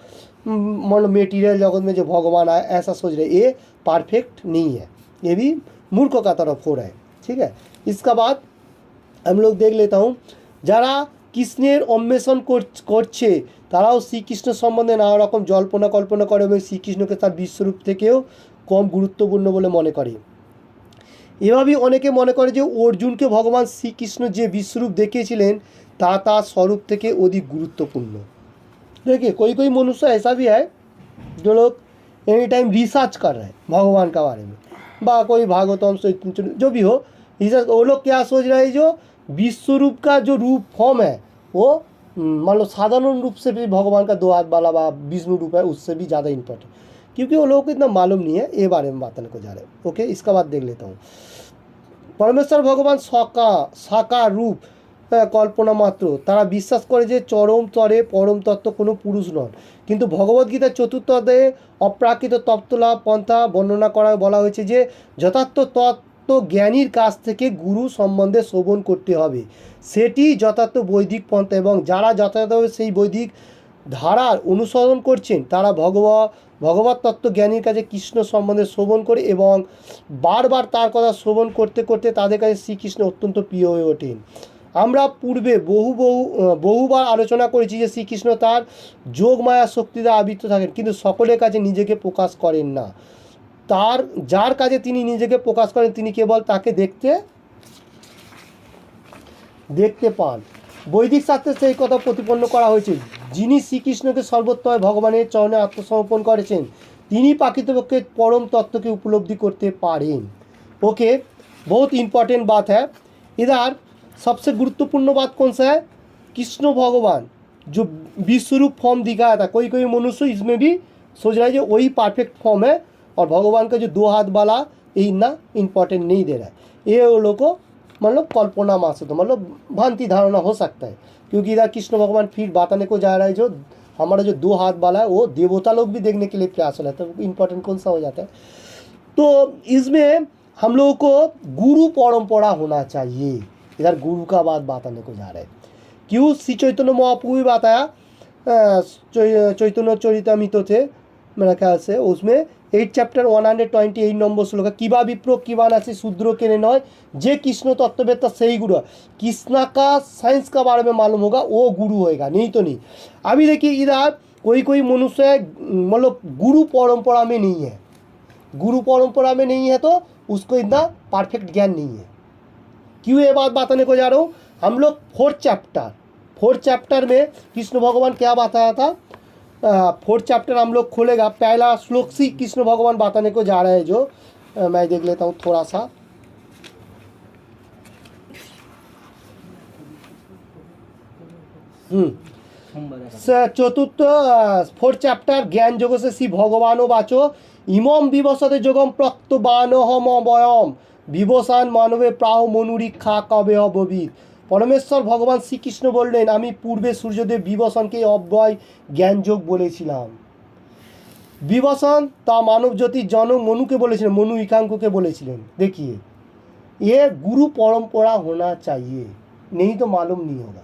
मतलब मेटीरियल जगत में जो भगवान आए ऐसा सोच रहे। ये परफेक्ट नहीं है, ये भी मूर्ख का तरफ हो रहा है, ठीक है। इसका बाद हम लोग देख लेता हूँ যারা কৃষ্ণের অন্বেষণ করছে তারাও শ্রীকৃষ্ণ সম্বন্ধে নানা রকম জল্পনা কল্পনা করে এবং শ্রীকৃষ্ণকে তার বিশ্বরূপ থেকেও কম গুরুত্বপূর্ণ বলে মনে করে। এভাবেই অনেকে মনে করে যে অর্জুনকে ভগবান শ্রীকৃষ্ণ যে বিশ্বরূপ দেখিয়েছিলেন তা তার স্বরূপ থেকে অধিক গুরুত্বপূর্ণ। देखिए कोई मनुष्य ऐसा भी है जो लोग एनी टाइम रिसर्च कर रहे हैं भगवान का बारे में, बा कोई भागवतम से जो भी हो रिसर्च। वो लोग क्या सोच रहे हैं जो विश्व रूप का जो रूप फॉर्म है वो मतलब साधारण रूप से भी भगवान का 2 हाथ वाला विष्णु रूप है उससे भी ज़्यादा इम्पोर्टेंट, क्योंकि वो लोगों को इतना मालूम नहीं है। ये बारे में बताने को जा रहे हैं। ओके, इसका बाद देख लेता हूँ। परमेश्वर भगवान साकार रूप कल्पना मात्र, तारा विश्वास करे जे चरम तरे परम तत्व कोनो पुरुष नन। किन्तु भगवद्गीता 4th अध्याये अप्राकृत तत्त्वलाभ पंथा बर्णना करा बला हয়েছে যে যথার্থ तत्व ज्ञानीर काछ থেকে गुरु सम्बन्धे श्रवण करते হবে, সেটি যথার্থ বৈদিক পন্থা এবং যারা যথাযথভাবে সেই বৈদিক ধারার অনুসরণ করছেন তারা ভগবত তত্ত্ব জ্ঞানীর কাছে কৃষ্ণ সম্বন্ধে শ্রবণ করে এবং বারবার তার কথা শ্রবণ করতে করতে তাদের কাছে শ্রীকৃষ্ণ অত্যন্ত প্রিয় হয়ে ওঠেন। আমরা পূর্বে বহুবার আলোচনা করেছি যে শ্রীকৃষ্ণ তার যোগ মায়া শক্তি দ্বারা আবৃত থাকেন কিন্তু সকলের কাছে নিজেকে প্রকাশ করেন না। তার যার কাছে তিনি নিজেকে প্রকাশ করেন তিনি কেবল তাকে দেখতে পান। বৈদিক শাস্ত্রে সেই কথা প্রতিপন্ন করা হয়েছে, যিনি শ্রীকৃষ্ণকে সর্বোত্তম ভগবানের চরণে আত্মসমর্পণ করেছেন তিনি प्रकृतपक्षे परम तत्व की उपलब्धि करते पारें। ओके, बहुत इम्पोर्टेंट बात है। इधर सबसे गुरुत्वपूर्ण बात कौन सा है? कृष्ण भगवान जो विश्वरूप फॉर्म दिखाया था, कोई मनुष्य इसमें भी सोच रहा है जो वही परफेक्ट फॉर्म है, और भगवान का जो 2 हाथ वाला ये इतना इम्पोर्टेंट नहीं दे रहा है। ये वो लोग को मतलब कल्पना मात्र, तो मतलब भ्रांति धारणा हो सकता है, क्योंकि इधर कृष्ण भगवान फिर बताने को जा रहा है जो हमारा जो 2 हाथ वाला है वो देवता लोग भी देखने के लिए प्रयास हो रहा है, तो इम्पोर्टेंट कौन सा हो जाता है। तो इसमें हम लोगों को गुरु परंपरा होना चाहिए, इधर गुरु का बात बताने को जा रहा है। क्यों श्री चैतन्य महाप्रभु भी बताया, चैतन्य चरितामृत थे मेरा ख्याल से, उसमें 8 चैप्टर 128 नंबर श्लोक, किबा विप्रो किबा नासी शूद्रो के नय जे कृष्ण तत्ववेत्ता सही गुरु है। कृष्णा का साइंस का बारे में मालूम होगा वो गुरु होएगा, नहीं तो नहीं। अभी देखिए इधर कोई मनुष्य है मतलब गुरु परंपरा में नहीं है, गुरु परंपरा में नहीं है तो उसको इतना परफेक्ट ज्ञान नहीं है। क्यों ये बात बताने को जा रहा हूँ, हम लोग 4th चैप्टर में कृष्ण भगवान क्या बताया था, 4th चैप्टर हम लोग खोलेगा, पहला श्लोक से कृष्ण भगवान बताने को जा रहे हैं, जो मैं देख लेता हूँ थोड़ा सा। चतुर्थ 4th चैप्टर ज्ञान जोग से श्री भगवानो वाचो इमम विवसते जोगम प्रक्तबानहम अवयम विवसान मानवे प्राह मनुरीक्षा कबे अबविद। परमेश्वर भगवान श्रीकृष्ण बोलें आमी पूर्वे सूर्यदेव विवसन के अव्यय ज्ञान जोग बोलेছিলাম। विवसन ता मानव ज्योति जनक मनु के बोलेছিলেন, मनु इकांको के बोलेছিলেন। देखिए ये गुरु परंपरा होना चाहिए, नहीं तो मालूम नहीं होगा।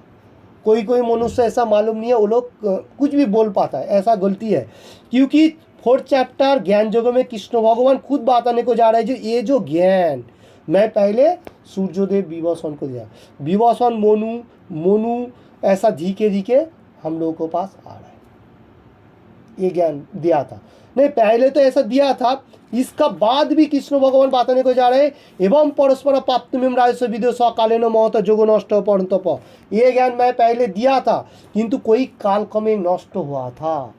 कोई मनुष्य ऐसा मालूम नहीं है, वो लोग कुछ भी बोल पाता है, ऐसा गलती है। क्योंकि 4th चैप्टर ज्ञान योग में कृष्ण भगवान खुद बताने को जा रहे हैं, जो ये जो ज्ञान मैं पहले सूर्योदेव विवसन को दिया, विवसन मोनू ऐसा धीके हम लोगों के पास आ रहा है, ये ज्ञान दिया था। नहीं पहले तो ऐसा दिया था, इसका बाद भी कृष्ण भगवान बताने को जा रहे हैं एवं परस्पर प्राप्तमिम राजस्व विदेश काले न महत जोग नष्ट परंतप। ये ज्ञान मैं पहले दिया था किंतु कोई काल क्रमे नष्ट हुआ था,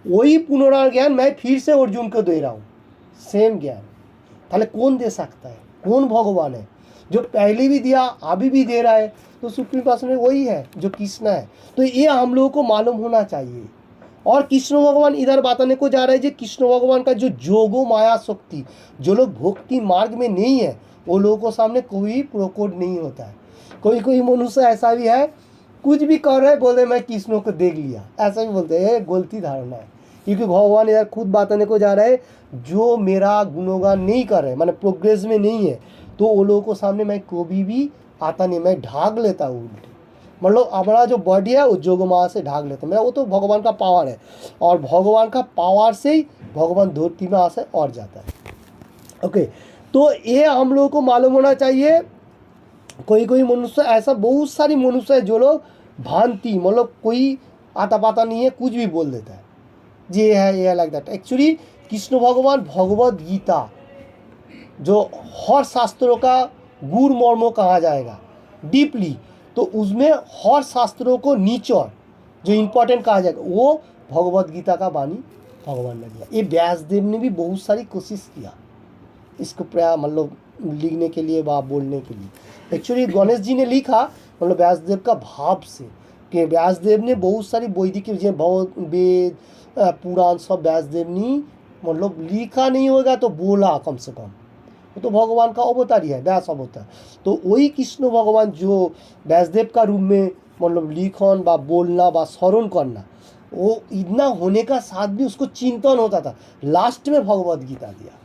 वही पुनर्ज्ञान मैं फिर से अर्जुन को दे रहा हूँ, सेम ज्ञान। ताहले कौन दे सकता है, कौन भगवान है जो पहले भी दिया अभी भी दे रहा है? तो सुप्रीम पर्सन में वही है जो कृष्ण है। तो ये हम लोगों को मालूम होना चाहिए। और कृष्ण भगवान इधर बताने को जा रहे हैं, जो कृष्ण भगवान का जो जोगो माया शक्ति, जो लोग भक्ति मार्ग में नहीं है वो लोगों को सामने कोई प्रोकोड नहीं होता है। कोई मनुष्य ऐसा भी है कुछ भी कर रहे बोले मैं कृष्ण को देख लिया, ऐसा भी बोलते हैं, गलती धारणा है। क्योंकि भगवान इधर खुद बताने को जा रहे हैं जो मेरा गुणगान नहीं कर रहे, माने प्रोग्रेस में नहीं है, तो वो लोगों को सामने मैं कभी भी आता नहीं, मैं ढाक लेता हूँ उल्टे। मतलब हमारा जो बॉडी है वो जोगमाया से ढाक लेते हैं, मैं वो तो भगवान का पावर है, और भगवान का पावर से ही भगवान धरती में आसे और जाता है। ओके, तो ये हम लोगों को मालूम होना चाहिए। कोई मनुष्य ऐसा, बहुत सारी मनुष्य है जो लोग भ्रांति मतलब कोई आता पाता नहीं है, कुछ भी बोल देता है, ये है ये लाइक दैट। एक्चुअली कृष्ण भगवान भगवद गीता जो हर शास्त्रों का गुरु मर्म कहा जाएगा डीपली, तो उसमें हर शास्त्रों को निचोड़ जो इम्पोर्टेंट कहा जाएगा वो भगवद गीता का वाणी भगवान ने दिया। ये व्यासदेव ने भी बहुत सारी कोशिश किया इसको मतलब लिखने के लिए व बोलने के लिए। एक्चुअली गणेश जी ने लिखा मतलब व्यासदेव का भाव से, कि व्यासदेव ने बहुत सारी वैदिक वेद पुराण सब व्यासदेव ने मतलब लिखा नहीं होगा तो बोला कम से कम, तो भगवान का अवतार ही है, व्यास अवतार। तो वही कृष्ण भगवान जो व्यासदेव का रूप में मतलब लिखन व बोलना व स्मरण करना, वो इतना होने का साथ भी उसको चिंतन होता था। लास्ट में भगवद गीता दिया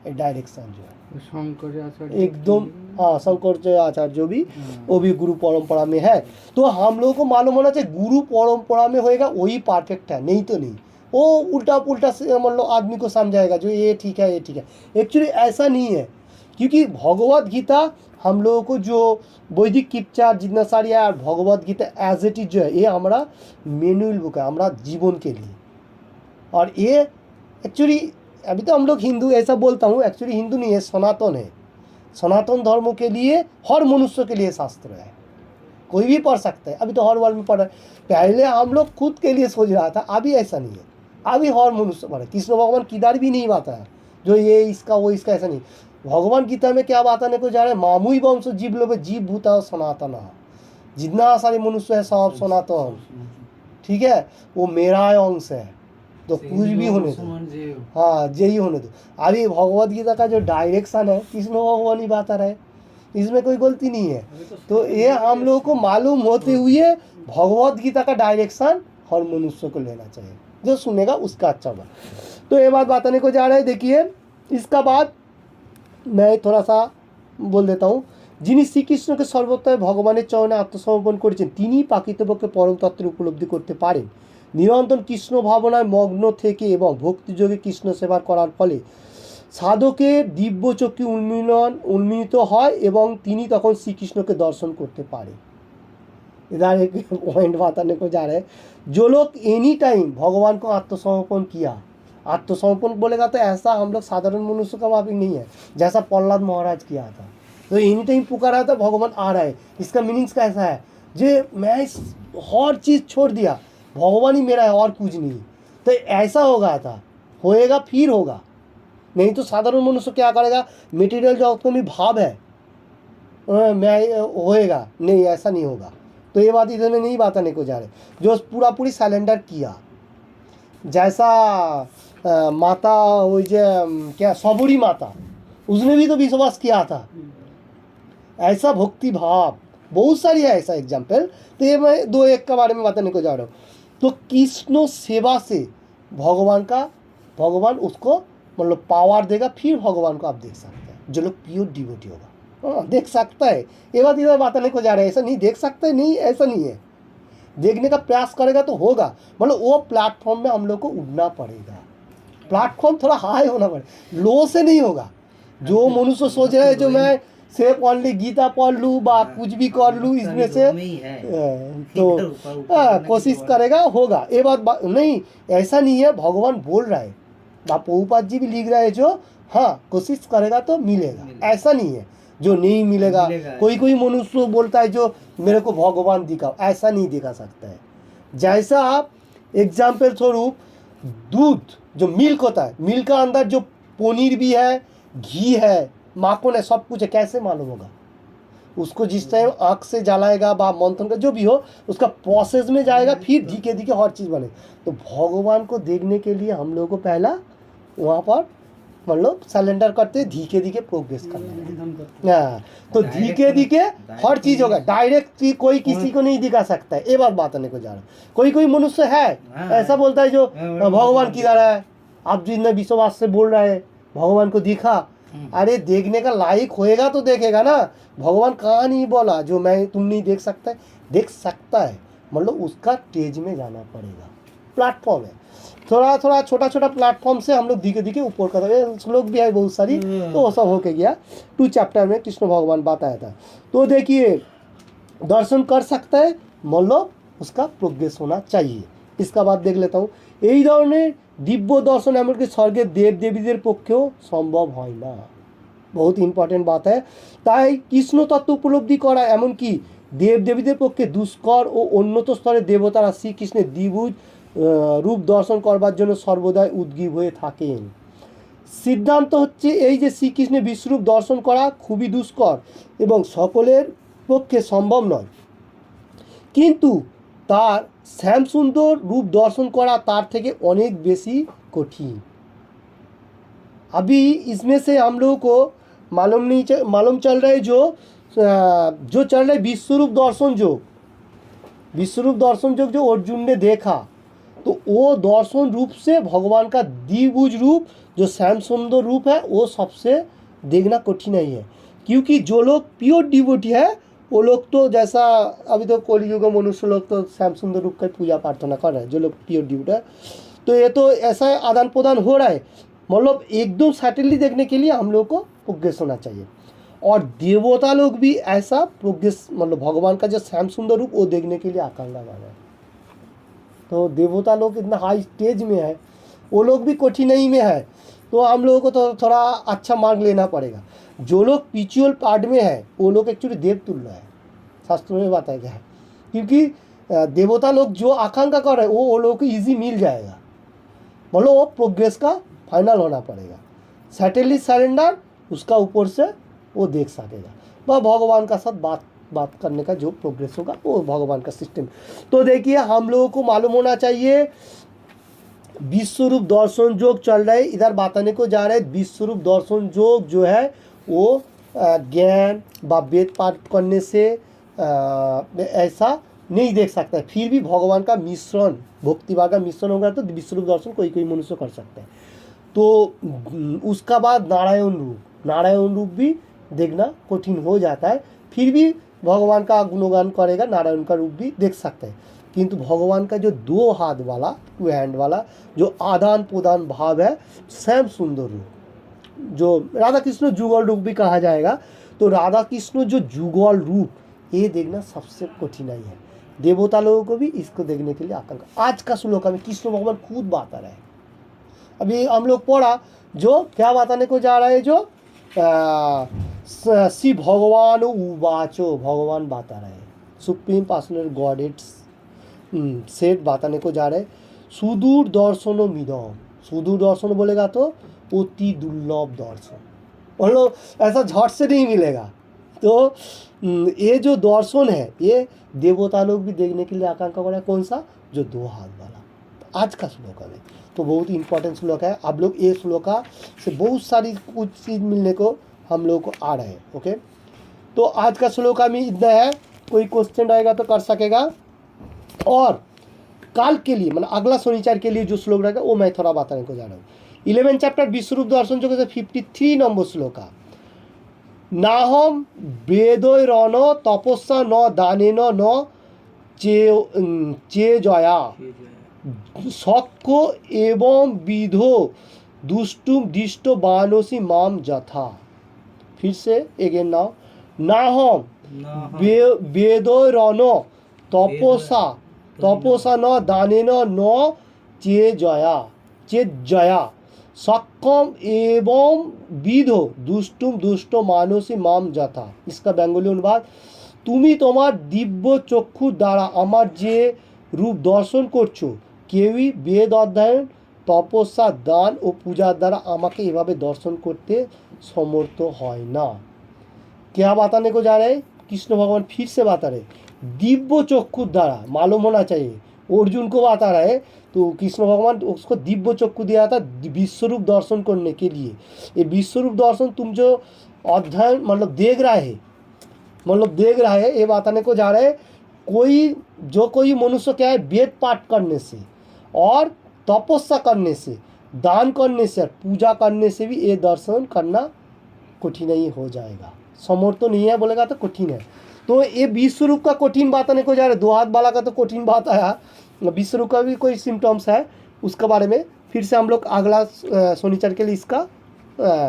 डायरेक्शन जो है शंकराचार्य एकदम, हाँ शंकराचार्य जो भी वो भी गुरु परंपरा में है। तो हम लोगों को मालूम होना चाहिए गुरु परंपरा में होएगा वही परफेक्ट है, नहीं तो नहीं वो उल्टा पुल्टा मतलब आदमी को समझाएगा जो ये ठीक है ये ठीक है। एक्चुअली ऐसा नहीं है, क्योंकि भगवद गीता हम लोगों को जो वैदिक किप्चार जितना सारी है, Bhagavad Gita as it is जो है ये हमारा मैनुअल बुक है हमारा जीवन के लिए। और ये एक्चुअली अभी तो हम लोग हिंदू ऐसा बोलता हूँ, एक्चुअली हिंदू नहीं है, सनातन है। सनातन धर्म के लिए हर मनुष्य के लिए शास्त्र है, कोई भी पढ़ सकता है। अभी तो हर वर्ग में पढ़ रहा है, पहले हम लोग खुद के लिए सोच रहा था, अभी ऐसा नहीं है, अभी हर मनुष्य पढ़े। कृष्ण भगवान किधर भी नहीं बात है जो ये इसका वो इसका, ऐसा नहीं। भगवान गीता में क्या बताने को जा रहे हैं, मामुई वंश जीव लोग जीव भूता सनातन, जितना सारे मनुष्य है सब सनातन, ठीक है, वो मेरा अंश है। तो कुछ भी होने दो, हाँ यही होने दो। अभी भगवत गीता का जो डायरेक्शन है कृष्ण भगवान ही बता रहे, इसमें कोई गलती नहीं है। तो ये हम लोगों को मालूम होते हुए भगवत गीता का डायरेक्शन हर मनुष्य को लेना चाहिए, जो सुनेगा उसका अच्छा होगा। तो ये बात बताने को जा रहा है। देखिए इसका बाद मैं थोड़ा सा बोल देता हूँ। যিনি শ্রীকৃষ্ণকে সর্বত্র ভগবানের চরণে আত্মসমর্পণ করেছেন তিনি প্রকৃতপক্ষে পরম তত্ত্বের উপলব্ধি করতে পারেন। নিরন্তর কৃষ্ণ ভাবনায় মগ্ন থেকে এবং ভক্তিযোগে কৃষ্ণ সেবা করার ফলে সাধকের দিব্য চক্ষু উন্মিলিত হয় এবং তিনি তখন শ্রীকৃষ্ণকে দর্শন করতে পারে। इधर एक पॉइंट बताने को जा रहे हैं, जो लोग एनी टाइम भगवान को आत्मसमर्पण किया, आत्मसमर्पण बोलेगा तो ऐसा हम लोग साधारण मनुष्य का माफी नहीं है जैसा प्रहलाद महाराज किया था। तो एनी टाइम पुकारा था भगवान आ रहा है, इसका मीनिंग्स कैसा है जे मैं हर चीज़ छोड़ दिया, भगवान ही मेरा है और कुछ नहीं। तो ऐसा हो गया था, होएगा फिर होगा, नहीं तो साधारण मनुष्य क्या करेगा, मटेरियल जगत में भाव है मैं होएगा, नहीं ऐसा नहीं होगा। तो ये बात इधर नहीं बताने को जा रहे, जो पूरा पूरी सरेंडर किया, जैसा माता वो जो क्या सबरी माता, उसने भी तो विश्वास किया था, ऐसा भक्ति भाव बहुत सारी है ऐसा एग्जाम्पल। तो ये मैं दो एक के बारे में बताने को जा रहा हूँ। तो कृष्ण सेवा से भगवान उसको मतलब पावर देगा, फिर भगवान को आप देख सकते हैं। जो लोग प्योर डिवोटी होगा हाँ देख सकता है। ये बात इधर बताने को जा रहा है, ऐसा नहीं देख सकता है, नहीं ऐसा नहीं है, देखने का प्रयास करेगा तो होगा। मतलब वो प्लेटफॉर्म में हम लोग को उड़ना पड़ेगा, प्लेटफॉर्म थोड़ा हाई होना पड़ेगा, लो से नहीं होगा। जो मनुष्य सोच रहे हैं जो मैं सिर्फ ओनली गीता पढ़ लूँ बा कुछ भी कर लूँ इसमें से, तो कोशिश करेगा होगा। ये बात नहीं, ऐसा नहीं है। भगवान बोल रहा है, प्रभुपाद जी भी लिख रहे हैं जो हाँ कोशिश करेगा तो मिलेगा, ऐसा नहीं है जो नहीं मिलेगा। कोई मनुष्य बोलता है जो मेरे को भगवान दिखाओ, ऐसा नहीं दिखा सकता है। जैसा आप एग्जाम्पल स्वरूप दूध जो मिल्क होता है, मिल्क का अंदर जो पनीर भी है, घी है, माखन है, सब कुछ है, कैसे मालूम होगा उसको? जिस टाइम आँख से जलाएगा बा मंथन का जो भी हो उसका प्रोसेस में जाएगा, फिर धीरे धीरे हर चीज़ बने। तो भगवान को देखने के लिए हम लोगों को पहला वहाँ पर मतलब सरेंडर करते धीरे धीरे प्रोग्रेस करना है। हाँ तो धीरे धीरे हर चीज़ होगा, डायरेक्ट कोई किसी को नहीं दिखा सकता है। ये बात बताने को जा रहा है। कोई मनुष्य है ऐसा बोलता है जो भगवान किधर है, आप जितने विश्वास से बोल रहे हैं भगवान को दिखा, अरे देखने का लायक होएगा तो देखेगा ना। भगवान कहाँ नहीं बोला जो मैं तुम नहीं देख सकता है, देख सकता है, मतलब उसका स्टेज में जाना पड़ेगा। प्लेटफॉर्म है, थोड़ा छोटा प्लेटफॉर्म से हम लोग धीरे धीरे ऊपर कर, श्लोक भी है बहुत सारी, तो वो सब होके गया। 2 चैप्टर में कृष्ण भगवान बताया था। तो देखिए दर्शन कर सकता है, मतलब उसका प्रोग्रेस होना चाहिए। इसका बाद देख लेता हूँ, এই ধরনের দিব্য দর্শন এমনকি স্বর্গের দেব দেবীদের পক্ষেও সম্ভব হয় না। বহুত ইম্পর্টেন্ট বাত है। তাই কৃষ্ণ তত্ত্ব উপলব্ধি করা এমনকি দেব দেবীদের পক্ষে দুষ্কর ও উন্নত স্তরের দেবতারা শ্রীকৃষ্ণের দ্বিভুজ রূপ দর্শন করবার জন্য সর্বদাই উদ্গ্রীব হয়ে থাকেন। সিদ্ধান্ত হচ্ছে এই যে শ্রীকৃষ্ণের বিশ্বরূপ দর্শন করা খুবই দুষ্কর এবং সকলের পক্ষে সম্ভব নয়, কিন্তু তার শ্যামসুন্দর रूप दर्शन करा तार থেকে অনেক বেশি কঠিন। अभी इसमें से हम लोगों को मालूम चल रहा है जो चल रहा है विश्वरूप दर्शन योग। विश्वरूप दर्शन योग जो अर्जुन ने देखा, तो वो दर्शन रूप से भगवान का द्विभुज रूप जो श्यामसुंदर रूप है वो सबसे देखना कठिन ही है। क्योंकि जो लोग प्योर डिवोटी है वो लोग तो जैसा अभी तो कलियुग मनुष्य लोग तो श्याम सुंदर रूप का पूजा प्रार्थना कर रहे हैं, जो लोग प्योर डिवोटी है। तो ये तो ऐसा आदान प्रदान हो रहा है, मतलब एकदम सैटनली देखने के लिए हम लोग को प्रोग्रेस होना चाहिए। और देवता लोग भी ऐसा प्रोग्रेस मतलब भगवान का जो श्याम सुंदर रूप वो देखने के लिए आकांक्षा कर रहे हैं। तो देवता लोग इतना हाई स्टेज में है, वो लोग भी कठिनाई में है, तो हम लोगों को तो थोड़ा अच्छा मार्ग लेना पड़ेगा। जो लोग स्पिरिचुअल पार्ट में है वो लोग एक्चुअली देव तुल्य है, शास्त्रों में बताया गया है। क्योंकि देवता लोग जो आकांक्षा कर रहे हैं वो लोगों को ईजी मिल जाएगा, मतलब वो प्रोग्रेस का फाइनल होना पड़ेगा। सैटनली सरेंडर उसका ऊपर से वो देख सकेगा, वह भगवान का साथ बात करने का जो प्रोग्रेस होगा वो भगवान का सिस्टम। तो देखिए हम लोगों को मालूम होना चाहिए विश्वरूप दर्शन योग चल रहा है, इधर बताने को जा रहे हैं विश्वरूप दर्शन योग जो है वो ज्ञान व वेद पाठ करने से ऐसा नहीं देख सकता है, फिर भी भगवान का मिश्रण भक्ति भाव का मिश्रण होगा तो विश्वरूप दर्शन कोई कोई मनुष्य कर सकता है। तो उसका बाद नारायण रूप भी देखना कठिन हो जाता है, फिर भी भगवान का गुणगान करेगा, नारायण का रूप भी देख सकते हैं। किंतु भगवान का जो 2 हाथ वाला 2 हैंड वाला जो आदान प्रदान भाव है, श्याम सुंदर रूप जो राधा कृष्ण जुगल रूप भी कहा जाएगा, तो राधा कृष्ण जो जुगल रूप ये देखना सबसे कठिनाई है। देवता लोगों को भी इसको देखने के लिए आकांक्षा। आज का श्लोक में कृष्ण भगवान खुद बता रहे हैं, अभी हम लोग पढ़ा जो क्या बताने को जा रहा है, जो श्री भगवान उवाचो भगवान बता रहे हैं, सुप्रीम पर्सनल गॉडेट्स सेठ बताने को जा रहे हैं, सुदूर दर्शनो मिदम, सुदूर दर्शन बोलेगा तो अति दुर्लभ दर्शन, मतलब ऐसा झट से नहीं मिलेगा। तो ये जो दर्शन है ये देवता लोग भी देखने के लिए आकांक्षा कर रहे हैं, कौन सा, जो 2 हाथ वाला। आज का श्लोक है तो बहुत इंपॉर्टेंट श्लोक है, आप लोग ये श्लोक से बहुत सारी कुछ चीज़ मिलने को हम लोग को आ रहे हैं। ओके, तो आज का श्लोक में इतना है, कोई क्वेश्चन रहेगा तो कर सकेगा, और काल के लिए मतलब अगला शनिचर के लिए जो श्लोक रहेगा वो मैं थोड़ा बताने को जा रहा हूँ। 11 चैप्टर विश्वरूप दर्शन जो 53 नंबर श्लोक, नाहम वेदैरन तपस्या न दानेन न चे जया सक्को एवं विधो दुष्टुम दिष्टो बानोसी माम जथा। फिर से एगेन नाउ, नाहम वेदैरन तपसा न दानेन न चे जया सक्कम एवं विधो दुष्टुम दुष्टो मानसी माम जथा। इसका बेंगली अनुवाद, তুমি তোমার দিব্য চক্ষু দ্বারা আমার যে রূপ দর্শন করছো, কেউই বেদ অধ্যয়ন তপস্যা দান ও পূজার দ্বারা আমাকে এভাবে দর্शन করতে समर्थ হয় না। क्या बताने को जा रहे हैं, कृष्ण भगवान फिर से बता रहे, दिव्य चक्षु द्वारा मालूम होना चाहिए, अर्जुन को बता रहा है, तो कृष्ण भगवान उसको दिव्य चक्षु दिया था विश्वरूप दर्शन करने के लिए। ये विश्वरूप दर्शन तुम जो अध्ययन मतलब देख रहा है ये बताने को जा रहे हैं, कोई मनुष्य क्या है, वेद पाठ करने से और तपस्या करने से, दान करने से, पूजा करने से भी ये दर्शन करना कठिन ही हो जाएगा, समर्थ नहीं है बोलेगा तो कठिन है। तो ये विश्वरूप का कठिन बताने को जा रहे, 2 हाथ वाला का तो कठिन बात आया, विश्वरूप का भी कोई सिम्टम्स है उसके बारे में फिर से हम लोग अगला शनिचर के लिए इसका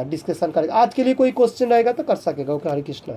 डिस्कशन करेंगे। आज के लिए कोई क्वेश्चन रहेगा तो कर सकेगा। ओके, हरे कृष्ण।